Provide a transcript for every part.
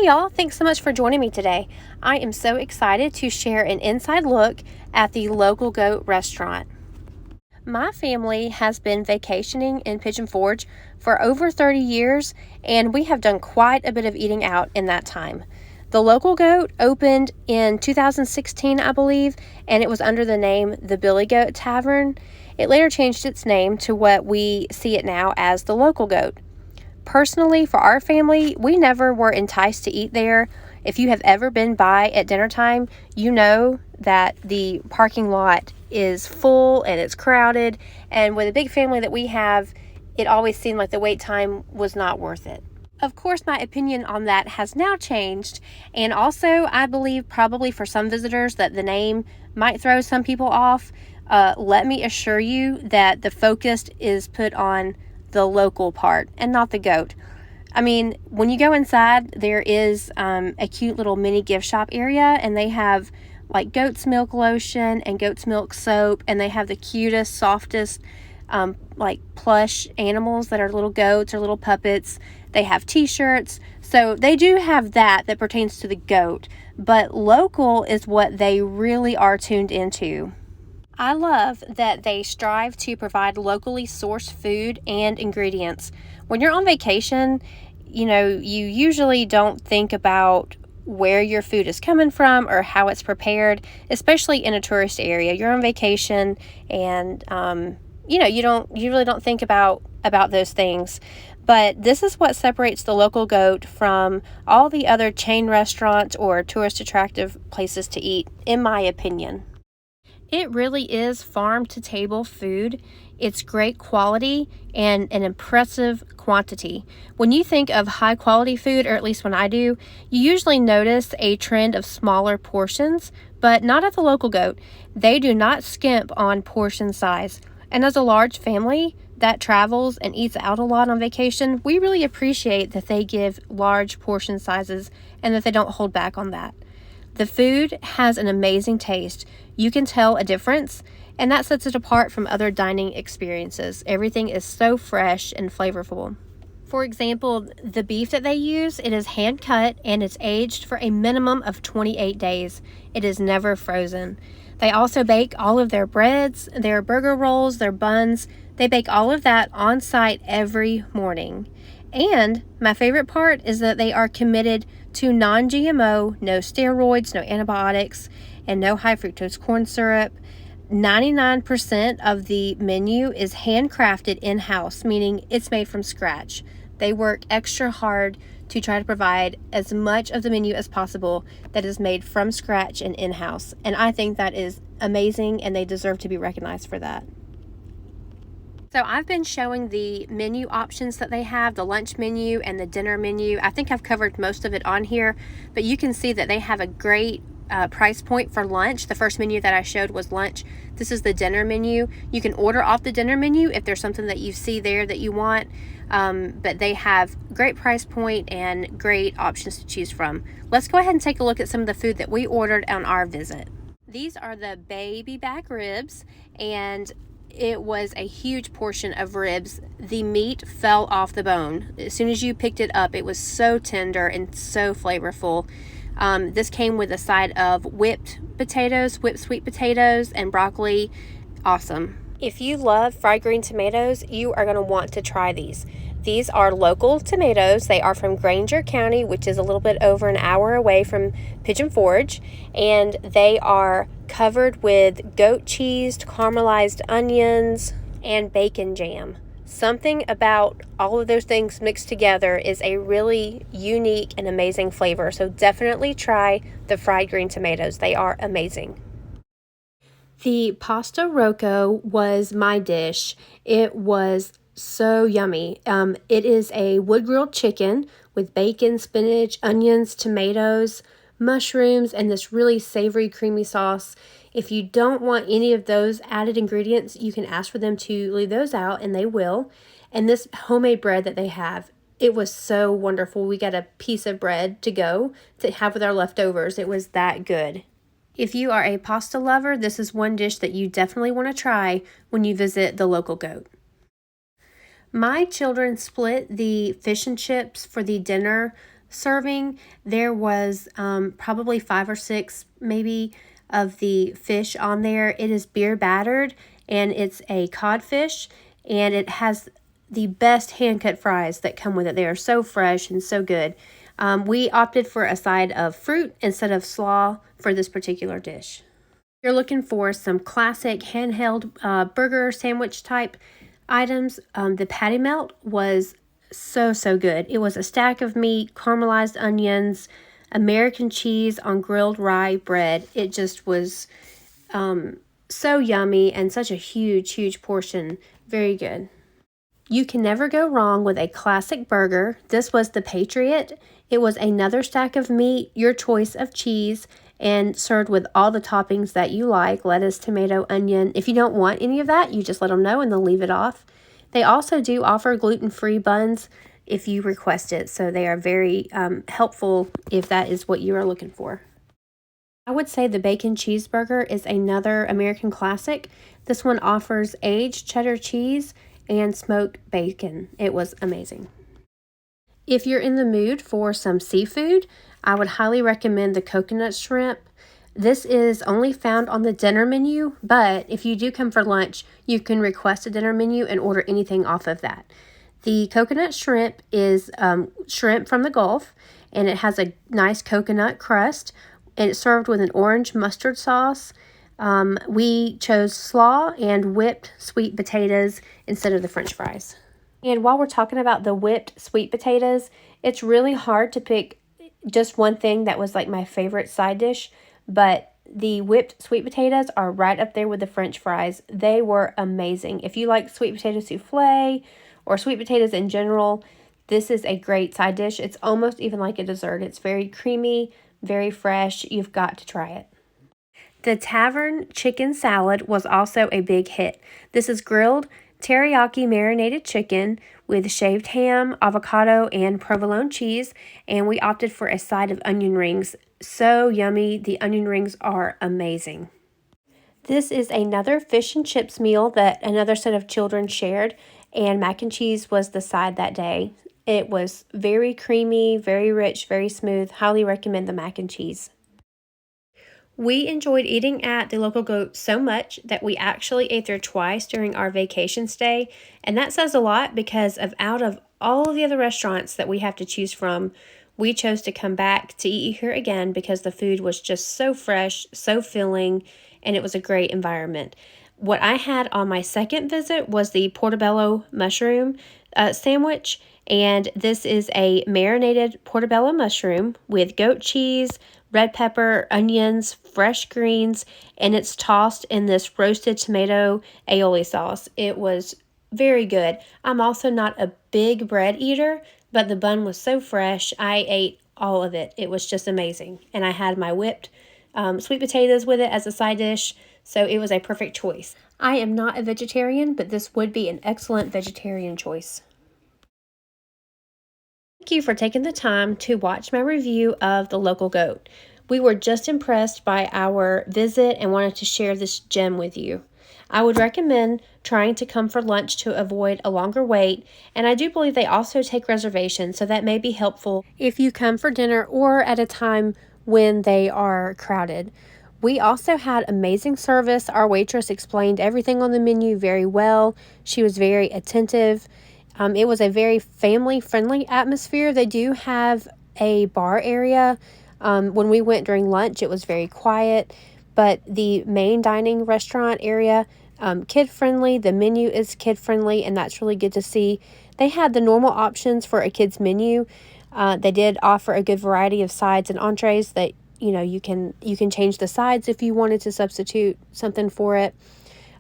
Hey y'all, thanks so much for joining me today. I am so excited to share an inside look at the Local Goat restaurant. My family has been vacationing in Pigeon Forge for over 30 years, and we have done quite a bit of eating out in that time. The Local Goat opened in 2016, I believe, and it was under the name the Billy Goat Tavern. It later changed its name to what we see it now as the Local Goat. Personally, for our family, we never were enticed to eat there. If you have ever been by at dinner time, you know that the parking lot is full and it's crowded. And with a big family that we have, it always seemed like the wait time was not worth it. Of course, my opinion on that has now changed. And also, I believe probably for some visitors that the name might throw some people off. Let me assure you that the focus is put on the local part and not the goat. I mean, when you go inside, there is a cute little mini gift shop area, and they have like goat's milk lotion and goat's milk soap, and they have the cutest, softest like plush animals that are little goats or little puppets. They have t-shirts, so they do have that pertains to the goat, but local is what they really are tuned into. I love that they strive to provide locally sourced food and ingredients. When you're on vacation, you usually don't think about where your food is coming from or how it's prepared, especially in a tourist area. You're on vacation and, you really don't think about those things. But this is what separates the Local Goat from all the other chain restaurants or tourist attractive places to eat, in my opinion. It really is farm-to-table food. It's great quality and an impressive quantity. When you think of high-quality food, or at least when I do, you usually notice a trend of smaller portions, but not at the Local Goat. They do not skimp on portion size. And as a large family that travels and eats out a lot on vacation, we really appreciate that they give large portion sizes and that they don't hold back on that. The food has an amazing taste. You can tell a difference, and that sets it apart from other dining experiences. Everything is so fresh and flavorful. For example, the beef that they use, it is hand cut and it's aged for a minimum of 28 days. It is never frozen. They also bake all of their breads, their burger rolls, their buns. They bake all of that on site every morning. And my favorite part is that they are committed to non-GMO, no steroids, no antibiotics, and no high fructose corn syrup. 99% of the menu is handcrafted in-house, meaning it's made from scratch. They work extra hard to try to provide as much of the menu as possible that is made from scratch and in-house. And I think that is amazing, and they deserve to be recognized for that. So I've been showing the menu options that they have, the lunch menu and the dinner menu. I think I've covered most of it on here, but you can see that they have a great price point for lunch. The first menu that I showed was lunch. This is the dinner menu. You can order off the dinner menu if there's something that you see there that you want, but they have great price point and great options to choose from. Let's go ahead and take a look at some of the food that we ordered on our visit. These are the baby back ribs, and it was a huge portion of ribs. The meat fell off the bone. As soon as you picked it up, it was so tender and so flavorful. This came with a side of whipped sweet potatoes, and broccoli. Awesome. If you love fried green tomatoes, you are going to want to try these. These are local tomatoes. They are from Granger County, which is a little bit over an hour away from Pigeon Forge, and they are covered with goat cheese, caramelized onions, and bacon jam. Something about all of those things mixed together is a really unique and amazing flavor, so definitely try the fried green tomatoes. They are amazing. The pasta Rocco was my dish. It was so yummy. It is a wood-grilled chicken with bacon, spinach, onions, tomatoes, mushrooms, and this really savory, creamy sauce. If you don't want any of those added ingredients, you can ask for them to leave those out, and they will. And this homemade bread that they have, it was so wonderful. We got a piece of bread to go to have with our leftovers. It was that good. If you are a pasta lover, this is one dish that you definitely want to try when you visit the Local Goat. My children split the fish and chips for the dinner serving. There was probably 5 or 6 maybe of the fish on there. It is beer battered, and it's a codfish, and it has the best hand-cut fries that come with it. They are so fresh and so good. We opted for a side of fruit instead of slaw for this particular dish. If you're looking for some classic handheld burger sandwich type items, the patty melt was so good. It was a stack of meat, caramelized onions, American cheese on grilled rye bread. It just was so yummy and such a huge portion. Very good. You can never go wrong with a classic burger. This was the Patriot. It was another stack of meat, your choice of cheese, and served with all the toppings that you like, lettuce, tomato, onion. If you don't want any of that, you just let them know and they'll leave it off. They also do offer gluten-free buns if you request it, so they are very helpful if that is what you are looking for. I would say the bacon cheeseburger is another American classic. This one offers aged cheddar cheese and smoked bacon. It was amazing. If you're in the mood for some seafood, I would highly recommend the coconut shrimp. This is only found on the dinner menu, but if you do come for lunch, you can request a dinner menu and order anything off of that. The coconut shrimp is shrimp from the Gulf, and it has a nice coconut crust, and it's served with an orange mustard sauce. We chose slaw and whipped sweet potatoes instead of the French fries. And while we're talking about the whipped sweet potatoes, it's really hard to pick just one thing that was like my favorite side dish, but the whipped sweet potatoes are right up there with the French fries. They were amazing. If you like sweet potato souffle or sweet potatoes in general, this is a great side dish. It's almost even like a dessert. It's very creamy, very fresh. You've got to try it. The Tavern chicken salad was also a big hit. This is grilled teriyaki marinated chicken with shaved ham, avocado, and provolone cheese, and we opted for a side of onion rings. So yummy. The onion rings are amazing. This is another fish and chips meal that another set of children shared, and mac and cheese was the side that day. It was very creamy, very rich, very smooth. Highly recommend the mac and cheese. We enjoyed eating at the Local Goat so much that we actually ate there twice during our vacation stay, and that says a lot because out of all of the other restaurants that we have to choose from, we chose to come back to eat here again because the food was just so fresh, so filling, and it was a great environment. What I had on my second visit was the portobello mushroom sandwich, and this is a marinated portobello mushroom with goat cheese, red pepper, onions, fresh greens, and it's tossed in this roasted tomato aioli sauce. It was very good. I'm also not a big bread eater, but the bun was so fresh, I ate all of it. It was just amazing. And I had my whipped sweet potatoes with it as a side dish, so it was a perfect choice. I am not a vegetarian, but this would be an excellent vegetarian choice. Thank you for taking the time to watch my review of the Local Goat. We were just impressed by our visit and wanted to share this gem with you. I would recommend trying to come for lunch to avoid a longer wait, and I do believe they also take reservations, so that may be helpful if you come for dinner or at a time when they are crowded. We also had amazing service. Our waitress explained everything on the menu very well. She was very attentive. It was a very family-friendly atmosphere. They do have a bar area. When we went during lunch, it was very quiet, but the main dining restaurant area, kid-friendly. The menu is kid-friendly, and that's really good to see. They had the normal options for a kid's menu. They did offer a good variety of sides and entrees that, you can change the sides if you wanted to substitute something for it.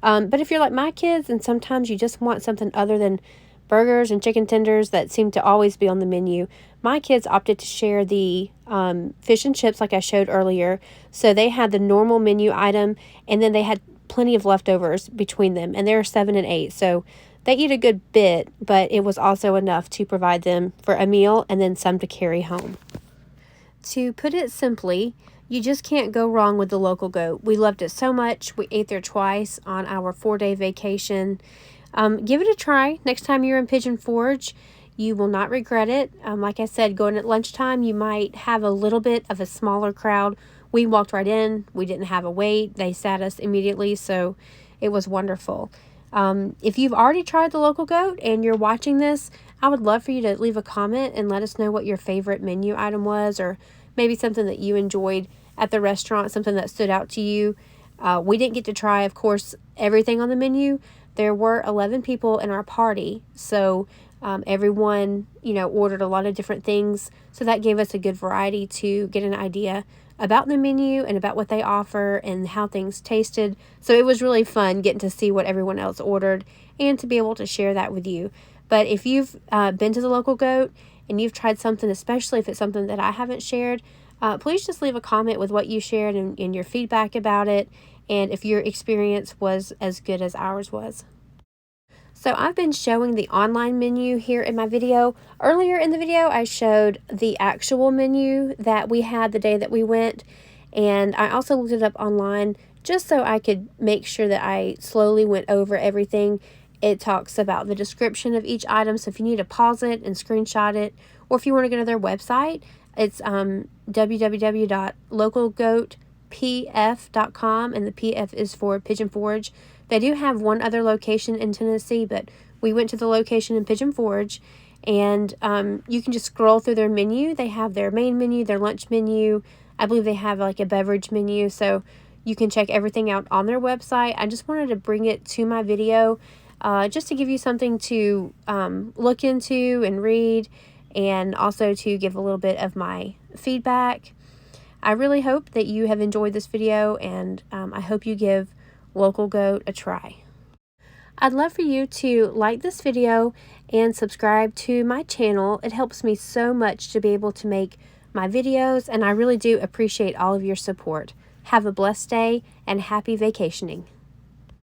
But if you're like my kids and sometimes you just want something other than burgers and chicken tenders that seem to always be on the menu, my kids opted to share the fish and chips like I showed earlier. So they had the normal menu item, and then they had plenty of leftovers between them, and they're 7 and 8. So they eat a good bit, but it was also enough to provide them for a meal and then some to carry home. To put it simply, you just can't go wrong with the Local Goat. We loved it so much. We ate there twice on our 4-day vacation. Give it a try next time you're in Pigeon Forge. You will not regret it. Like I said, going at lunchtime, you might have a little bit of a smaller crowd. We walked right in. We didn't have a wait. They sat us immediately, so it was wonderful. If you've already tried the local goat and you're watching this, I would love for you to leave a comment and let us know what your favorite menu item was, or maybe something that you enjoyed at the restaurant, something that stood out to you. We didn't get to try, of course, everything on the menu. There were 11 people in our party, so everyone, ordered a lot of different things. So that gave us a good variety to get an idea about the menu and about what they offer and how things tasted. So it was really fun getting to see what everyone else ordered and to be able to share that with you. But if you've been to the local goat and you've tried something, especially if it's something that I haven't shared, please just leave a comment with what you shared and your feedback about it, and if your experience was as good as ours was. So I've been showing the online menu here in my video. Earlier in the video, I showed the actual menu that we had the day that we went, and I also looked it up online just so I could make sure that I slowly went over everything. It talks about the description of each item, so if you need to pause it and screenshot it, or if you want to go to their website, it's www.localgoatpf.com, and the PF is for Pigeon Forge. They do have one other location in Tennessee, but we went to the location in Pigeon Forge, and you can just scroll through their menu. They have their main menu, their lunch menu. I believe they have like a beverage menu, so you can check everything out on their website. I just wanted to bring it to my video just to give you something to look into and read, and also to give a little bit of my feedback. I really hope that you have enjoyed this video, and I hope you give Local Goat a try. I'd love for you to like this video and subscribe to my channel. It helps me so much to be able to make my videos, and I really do appreciate all of your support. Have a blessed day and happy vacationing.